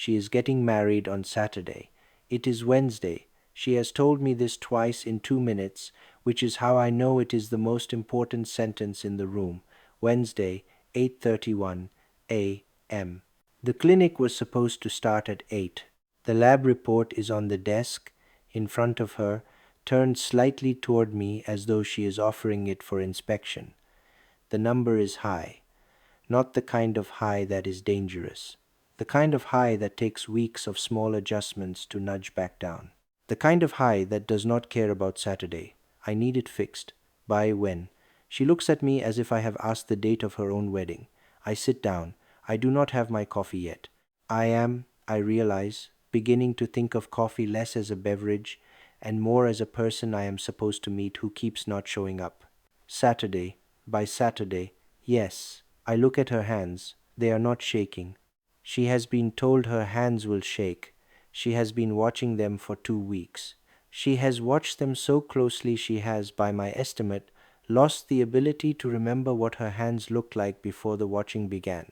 She is getting married on Saturday. It is Wednesday. She has told me this twice in 2 minutes, which is how I know it is the most important sentence in the room. Wednesday, 8:31 a.m. The clinic was supposed to start at 8. The lab report is on the desk, in front of her, turned slightly toward me as though she is offering it for inspection. The number is high, not the kind of high that is dangerous. The kind of high that takes weeks of small adjustments to nudge back down. The kind of high that does not care about Saturday. I need it fixed. By when? She looks at me as if I have asked the date of her own wedding. I sit down. I do not have my coffee yet. I realize, beginning to think of coffee less as a beverage and more as a person I am supposed to meet who keeps not showing up. Saturday. By Saturday. Yes. I look at her hands. They are not shaking. She has been told her hands will shake. She has been watching them for 2 weeks. She has watched them so closely she has, by my estimate, lost the ability to remember what her hands looked like before the watching began.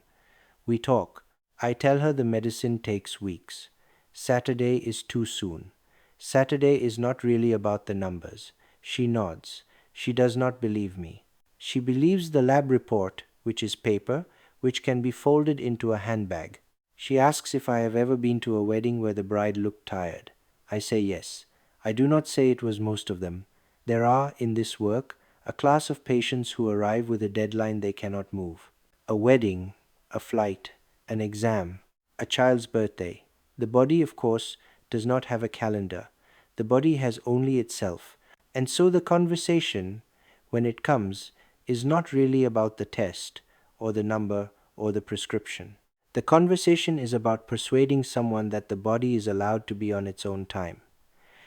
We talk. I tell her the medicine takes weeks. Saturday is too soon. Saturday is not really about the numbers. She nods. She does not believe me. She believes the lab report, which is paper, which can be folded into a handbag. She asks if I have ever been to a wedding where the bride looked tired. I say yes. I do not say it was most of them. There are, in this work, a class of patients who arrive with a deadline they cannot move. A wedding, a flight, an exam, a child's birthday. The body, of course, does not have a calendar. The body has only itself. And so the conversation, when it comes, is not really about the test, or the number, or the prescription. The conversation is about persuading someone that the body is allowed to be on its own time.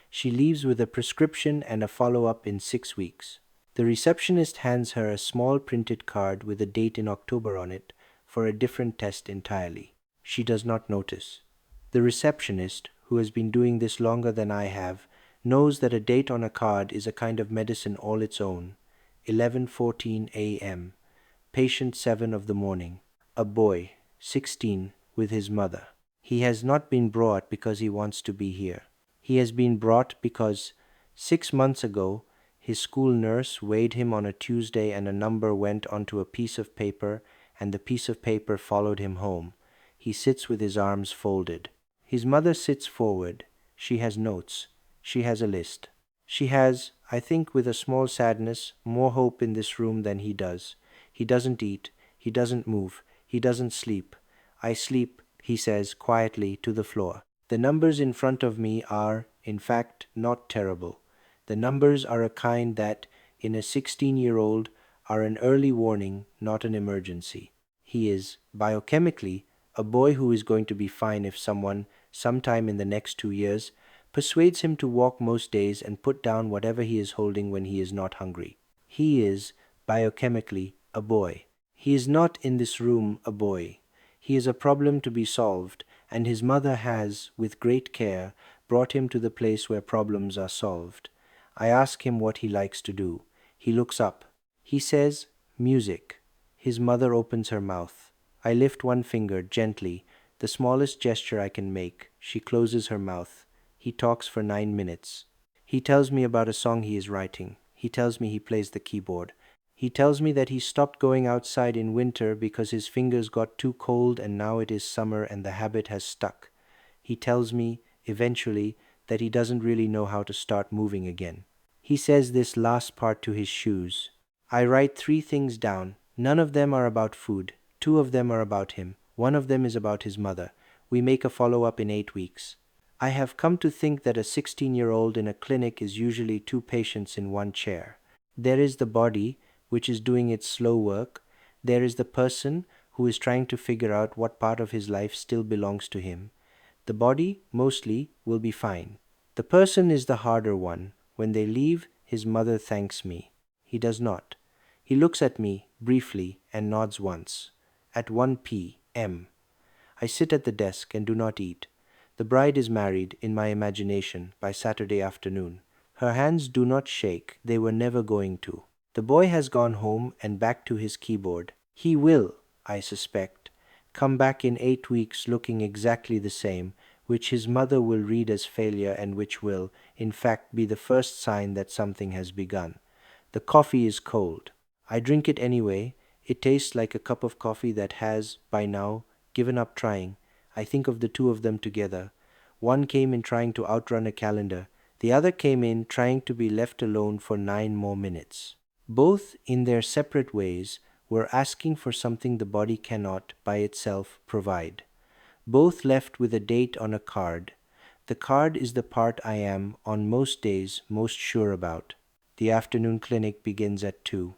She leaves with a prescription and a follow-up in 6 weeks. The receptionist hands her a small printed card with a date in October on it for a different test entirely. She does not notice. The receptionist, who has been doing this longer than I have, knows that a date on a card is a kind of medicine all its own. 11:14 a.m. Patient 7 of the morning. A boy, 16, with his mother. He has not been brought because he wants to be here. He has been brought because 6 months ago his school nurse weighed him on a Tuesday and a number went onto a piece of paper and the piece of paper followed him home. He sits with his arms folded. His mother sits forward. She has notes. She has a list. She has, I think with a small sadness, more hope in this room than he does. He doesn't eat. He doesn't move. He doesn't sleep. I sleep, he says quietly, to the floor. The numbers in front of me are, in fact, not terrible. The numbers are a kind that, in a 16-year-old, are an early warning, not an emergency. He is, biochemically, a boy who is going to be fine if someone, sometime in the next 2 years, persuades him to walk most days and put down whatever he is holding when he is not hungry. He is, biochemically, a boy. He is not in this room a boy. He is a problem to be solved, and his mother has, with great care, brought him to the place where problems are solved. I ask him what he likes to do. He looks up. He says, music. His mother opens her mouth. I lift one finger, gently, the smallest gesture I can make. She closes her mouth. He talks for 9 minutes. He tells me about a song he is writing. He tells me he plays the keyboard. He tells me that he stopped going outside in winter because his fingers got too cold and now it is summer and the habit has stuck. He tells me, eventually, that he doesn't really know how to start moving again. He says this last part to his shoes. I write 3 things down. None of them are about food. 2 of them are about him. 1 of them is about his mother. We make a follow-up in 8 weeks. I have come to think that a 16-year-old in a clinic is usually 2 patients in 1 chair. There is the body, which is doing its slow work. There is the person who is trying to figure out what part of his life still belongs to him. The body, mostly, will be fine. The person is the harder one. When they leave, his mother thanks me. He does not. He looks at me, briefly, and nods once. At 1 p.m. I sit at the desk and do not eat. The bride is married, in my imagination, by Saturday afternoon. Her hands do not shake. They were never going to. The boy has gone home and back to his keyboard. He will, I suspect, come back in 8 weeks looking exactly the same, which his mother will read as failure and which will, in fact, be the first sign that something has begun. The coffee is cold. I drink it anyway. It tastes like a cup of coffee that has, by now, given up trying. I think of the two of them together. One came in trying to outrun a calendar. The other came in trying to be left alone for 9 more minutes. Both, in their separate ways, were asking for something the body cannot, by itself, provide. Both left with a date on a card. The card is the part I am, on most days, most sure about. The afternoon clinic begins at 2.